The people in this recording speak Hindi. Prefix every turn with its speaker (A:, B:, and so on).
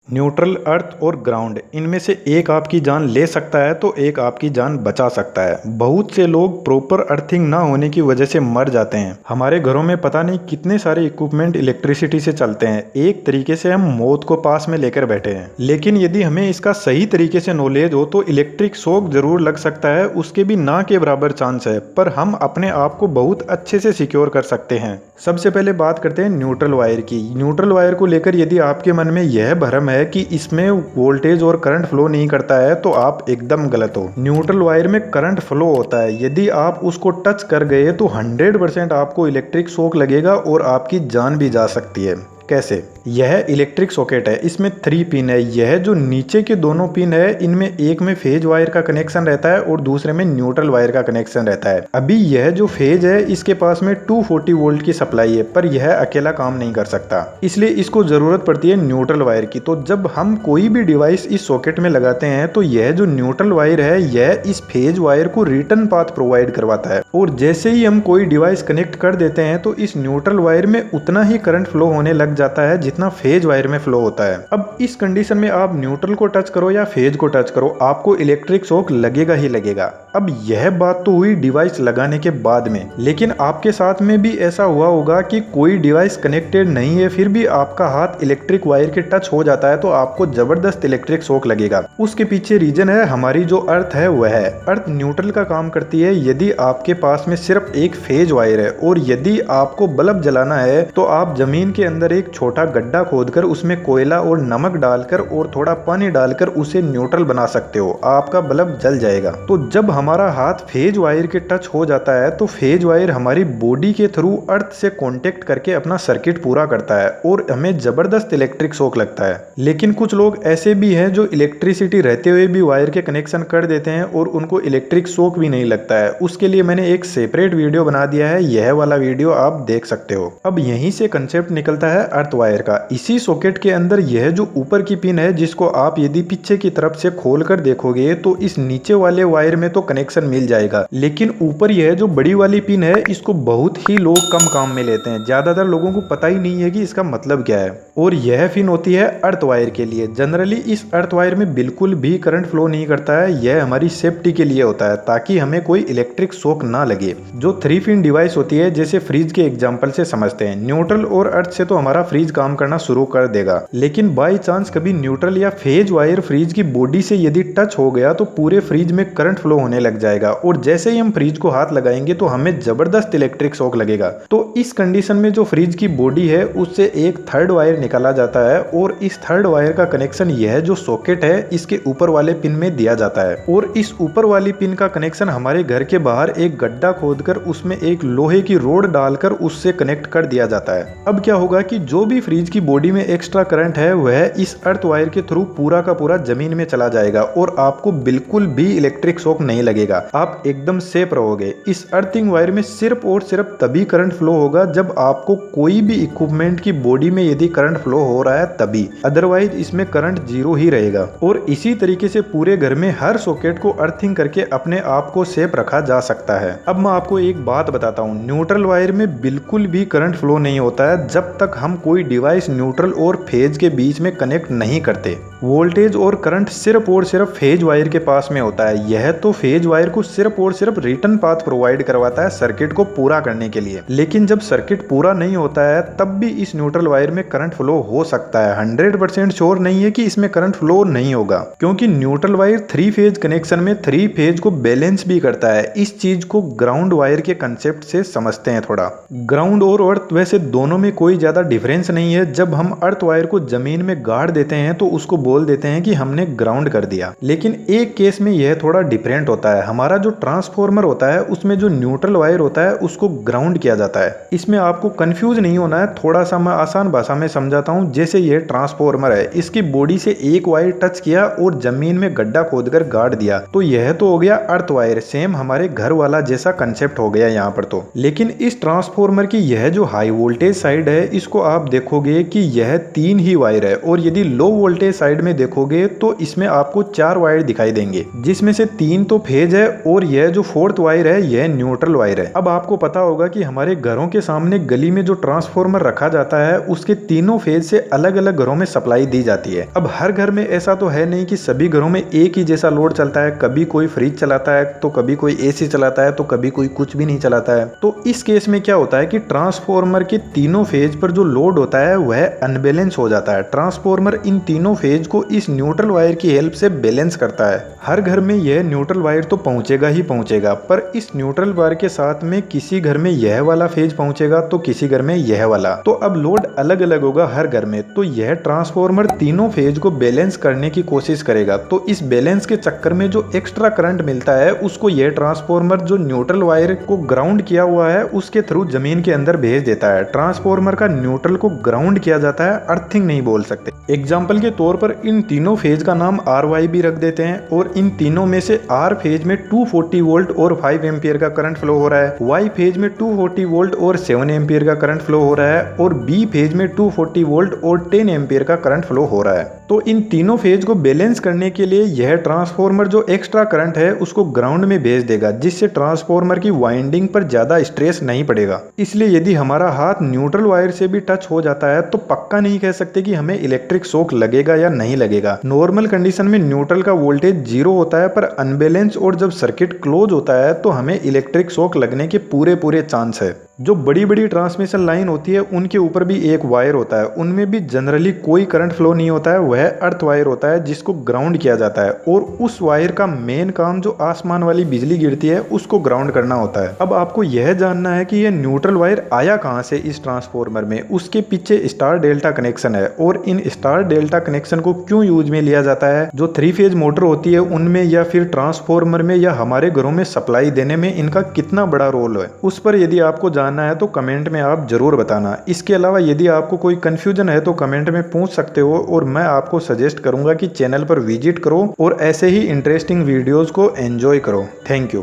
A: न्यूट्रल, अर्थ और ग्राउंड, इनमें से एक आपकी जान ले सकता है तो एक आपकी जान बचा सकता है। बहुत से लोग प्रॉपर अर्थिंग ना होने की वजह से मर जाते हैं। हमारे घरों में पता नहीं कितने सारे इक्विपमेंट इलेक्ट्रिसिटी से चलते हैं। एक तरीके से हम मौत को पास में लेकर बैठे हैं। लेकिन यदि हमें इसका सही तरीके से नॉलेज हो तो इलेक्ट्रिक शॉक जरूर लग सकता है, उसके भी ना के बराबर चांस है, पर हम अपने आप को बहुत अच्छे से सिक्योर कर सकते हैं। सबसे पहले बात करते हैं न्यूट्रल वायर की। न्यूट्रल वायर को लेकर यदि आपके मन में यह भ्रम है कि इसमें वोल्टेज और करंट फ्लो नहीं करता है तो आप एकदम गलत हो। न्यूट्रल वायर में करंट फ्लो होता है। यदि आप उसको टच कर गए तो 100% आपको इलेक्ट्रिक शॉक लगेगा और आपकी जान भी जा सकती है। कैसे? यह इलेक्ट्रिक सॉकेट है, इसमें 3 पिन है। यह जो नीचे के दोनों पिन है, इनमें एक में फेज वायर का कनेक्शन रहता है और दूसरे में न्यूट्रल वायर का कनेक्शन रहता है। अभी यह जो फेज है, इसके पास में 240 वोल्ट की सप्लाई है, पर यह अकेला काम नहीं कर सकता, इसलिए इसको जरूरत पड़ती है न्यूट्रल वायर की। तो जब हम कोई भी डिवाइस इस सॉकेट में लगाते हैं तो यह जो न्यूट्रल वायर है, यह इस फेज वायर को रिटर्न पाथ प्रोवाइड करवाता है, और जैसे ही हम कोई डिवाइस कनेक्ट कर देते हैं तो इस न्यूट्रल वायर में उतना ही करंट फ्लो होने लग जाता है जितना फेज वायर में फ्लो होता है। अब इस कंडीशन में आप न्यूट्रल को टच करो या फेज को टच करो, आपको इलेक्ट्रिक शॉक लगेगा ही लगेगा। अब यह बात तो हुई डिवाइस लगाने के बाद में, लेकिन आपके साथ में भी ऐसा हुआ होगा कि कोई डिवाइस कनेक्टेड नहीं है, फिर भी आपका हाथ इलेक्ट्रिक वायर के टच हो जाता है तो आपको जबरदस्त इलेक्ट्रिक शॉक लगेगा। उसके पीछे रीजन है हमारी जो अर्थ है वह है। अर्थ न्यूट्रल का काम करती है यदि आपके पास में सिर्फ एक फेज वायर है, और यदि आपको बल्ब जलाना है तो आप जमीन के अंदर एक छोटा गड्ढा खोदकर उसमें कोयला और नमक डालकर और थोड़ा पानी डालकर उसे न्यूट्रल बना सकते हो, आपका बल्ब जल जाएगा। तो जब हमारा हाथ फेज वायर के टच हो जाता है तो फेज वायर हमारी बॉडी के थ्रू अर्थ से कांटेक्ट करके अपना सर्किट पूरा करता है और हमें जबरदस्त इलेक्ट्रिक शॉक लगता है। लेकिन कुछ लोग ऐसे भी हैं जो इलेक्ट्रिसिटी रहते हुए भी वायर के कनेक्शन कर देते हैं और उनको इलेक्ट्रिक शॉक भी नहीं लगता है। उसके लिए मैंने एक सेपरेट वीडियो बना दिया है, यह वाला वीडियो आप देख सकते हो। अब यहीं से कंसेप्ट निकलता है अर्थ वायर का। इसी सॉकेट के अंदर यह जो ऊपर की पिन है, जिसको आप यदि पीछे की तरफ से खोलकर देखोगे तो इस नीचे वाले वायर में तो कनेक्शन मिल जाएगा, लेकिन ऊपर यह जो बड़ी वाली पिन है, इसको बहुत ही लोग कम काम में लेते हैं। ज्यादातर लोगों को पता ही नहीं है कि इसका मतलब क्या है, और यह पिन होती है अर्थ वायर के लिए। जनरली इस अर्थ वायर में बिल्कुल भी करंट फ्लो नहीं करता है। यह हमारी सेफ्टी के लिए होता है ताकि हमें कोई इलेक्ट्रिक शॉक ना लगे। जो 3 पिन डिवाइस होती है, जैसे फ्रिज के एग्जांपल से समझते हैं, न्यूट्रल और अर्थ से तो हमारा फ्रिज काम करना शुरू कर देगा, लेकिन बाई चांस कभी न्यूट्रल या फेज वायर फ्रिज की बॉडी से यदि टच हो गया तो पूरे फ्रिज में करंट फ्लो होने लग जाएगा, और जैसे ही हम फ्रिज को हाथ लगाएंगे तो हमें जबरदस्त इलेक्ट्रिक शॉक लगेगा। तो इस कंडीशन में जो फ्रिज की बॉडी है उससे एक थर्ड वायर निकाला जाता है, और इस थर्ड वायर का कनेक्शन यह जो सॉकेट है इसके ऊपर वाले पिन में दिया जाता है, और इस ऊपर वाली पिन का कनेक्शन हमारे घर के बाहर एक गड्ढा खोदकर उसमें एक लोहे की रोड डालकर उससे कनेक्ट कर दिया जाता है। अब क्या होगा कि जो भी फ्रिज की बॉडी में एक्स्ट्रा करंट है वह इस अर्थ वायर के थ्रू पूरा का पूरा जमीन में चला जाएगा, और आपको बिल्कुल भी इलेक्ट्रिक शॉक नहीं लगेगा। आप एकदम सेफ रहोगे। इस अर्थिंग वायर में सिर्फ और सिर्फ तभी करंट फ्लो होगा जब आपको कोई भी इक्विपमेंट की बॉडी में यदि करंट फ्लो हो रहा है तभी, अदरवाइज इसमें करंट जीरो ही रहेगा। और इसी तरीके से पूरे घर में हर सॉकेट को अर्थिंग करके अपने आप को सेफ रखा जा सकता है। अब मैं आपको एक बात बताता हूँ, न्यूट्रल वायर में बिल्कुल भी करंट फ्लो नहीं होता है जब तक हम कोई डिवाइस न्यूट्रल और फेज के बीच में कनेक्ट नहीं करते। वोल्टेज और करंट सिर्फ और सिर्फ फेज वायर के पास में होता है। यह तो फेज वायर को सिर्फ और सिर्फ रिटर्न पाथ प्रोवाइड करवाता है सर्किट को पूरा करने के लिए, लेकिन जब सर्किट पूरा नहीं होता है तब भी इस न्यूट्रल वायर में करंट फ्लो हो सकता है। 100% श्योर नहीं है कि इसमें करंट फ्लो नहीं होगा, क्योंकि न्यूट्रल वायर 3 फेज कनेक्शन में 3 फेज को बैलेंस भी करता है। इस चीज को ग्राउंड वायर के कंसेप्ट से समझते हैं थोड़ा। ग्राउंड और अर्थ वैसे दोनों में कोई ज्यादा डिफरेंस नहीं है। जब हम अर्थ वायर को जमीन में गाड़ देते हैं तो उसको बोल देते हैं कि हमने ग्राउंड कर दिया, लेकिन एक केस में यह थोड़ा डिफरेंट होता है। हमारा जो ट्रांसफॉर्मर होता है उसमें जो न्यूट्रल वायर होता है उसको ग्राउंड किया जाता है। इसमें आपको कंफ्यूज नहीं होना है, थोड़ा सा मैं आसान भाषा में समझाता हूँ। जैसे ये ट्रांसफॉर्मर है, इसकी बॉडी से एक वायर टच किया और जमीन में गड्ढा खोदकर गाड़ दिया, तो यह तो हो गया अर्थ वायर। सेम हमारे घर वाला जैसा कंसेप्ट हो गया यहाँ पर तो। लेकिन इस ट्रांसफॉर्मर की यह जो हाई वोल्टेज साइड है, इसको आप देखोगे कि यह 3 ही वायर है और यदि लो वोल्टेज साइड में देखोगे तो इसमें आपको 4 वायर दिखाई देंगे, जिसमें से 3 तो फेज है और यह जो 4th वायर है यह न्यूट्रल वायर है। अब आपको पता होगा कि हमारे घरों के सामने गली में जो ट्रांसफार्मर रखा जाता है उसके तीनों फेज से अलग अलग घरों में सप्लाई दी जाती है। अब हर घर में ऐसा तो है नहीं कि सभी घरों में एक ही जैसा लोड चलता है, कभी कोई फ्रिज चलाता है तो कभी कोई एसी चलाता है तो कभी कोई कुछ भी नहीं चलाता है। तो इस केस में क्या होता है कि ट्रांसफार्मर के तीनों फेज पर जो लोड होता है वह अनबैलेंस हो जाता है। ट्रांसफार्मर इन तीनों फेज को इस न्यूट्रल वायर की हेल्प से बैलेंस करता है। हर घर में यह न्यूट्रल वायर तो पहुंचेगा ही पहुंचेगा, पर इस न्यूट्रल वायर के साथ में किसी घर में यह वाला फेज पहुंचेगा तो किसी घर में यह वाला। तो अब लोड अलग अलग होगा हर घर में, तो यह ट्रांसफार्मर तीनों फेज को बैलेंस करने की कोशिश करेगा। तो इस बैलेंस के चक्कर में जो एक्स्ट्रा करंट मिलता है उसको यह ट्रांसफार्मर जो न्यूट्रल वायर को ग्राउंड किया हुआ है उसके थ्रू जमीन के अंदर भेज देता है। ट्रांसफार्मर का न्यूट्रल को ग्राउंड किया जाता है, अर्थिंग नहीं बोल सकते। एग्जाम्पल के तौर पर इन तीनों फेज का नाम RY भी रख देते हैं और इन तीनों में से R फेज में 240 वोल्ट और 5 एम्पियर का करंट फ्लो हो रहा है, Y फेज में 240 वोल्ट और 7 एम्पियर का करंट फ्लो हो रहा है और B फेज में 240 वोल्ट और 10 एम्पियर का करंट फ्लो हो रहा है। तो इन तीनों फेज को बैलेंस करने के लिए यह ट्रांसफार्मर जो एक्स्ट्रा करंट है उसको ग्राउंड में भेज देगा, जिससे ट्रांसफार्मर की वाइंडिंग पर ज्यादा स्ट्रेस नहीं पड़ेगा। इसलिए यदि हमारा हाथ न्यूट्रल वायर से भी टच हो जाता है तो पक्का नहीं कह सकते कि हमें इलेक्ट्रिक शॉक लगेगा या नहीं लगेगा। नॉर्मल कंडीशन में न्यूट्रल का वोल्टेज 0 होता है, पर अनबैलेंस और जब सर्किट क्लोज होता है तो हमें इलेक्ट्रिक शॉक लगने के पूरे चांस है। जो बड़ी बड़ी ट्रांसमिशन लाइन होती है उनके ऊपर भी एक वायर होता है, उनमें भी जनरली कोई करंट फ्लो नहीं होता है, वह अर्थ वायर होता है जिसको ग्राउंड किया जाता है और उस वायर का मेन काम जो आसमान वाली बिजली गिरती है उसको ग्राउंड करना होता है। अब आपको यह जानना है कि यह न्यूट्रल वायर आया कहां से इस ट्रांसफार्मर में। उसके पीछे स्टार डेल्टा कनेक्शन है और इन स्टार डेल्टा कनेक्शन को क्यों यूज में लिया जाता है, जो 3 फेज मोटर होती है उनमें या फिर ट्रांसफार्मर में या हमारे घरों में सप्लाई देने में इनका कितना बड़ा रोल है, उस पर यदि आपको जानना है तो कमेंट में आप जरूर बताना। इसके अलावा यदि आपको कोई कंफ्यूजन है तो कमेंट में पूछ सकते हो और मैं आपको सजेस्ट करूंगा कि चैनल पर विजिट करो और ऐसे ही इंटरेस्टिंग वीडियोस को एंजॉय करो। Thank you.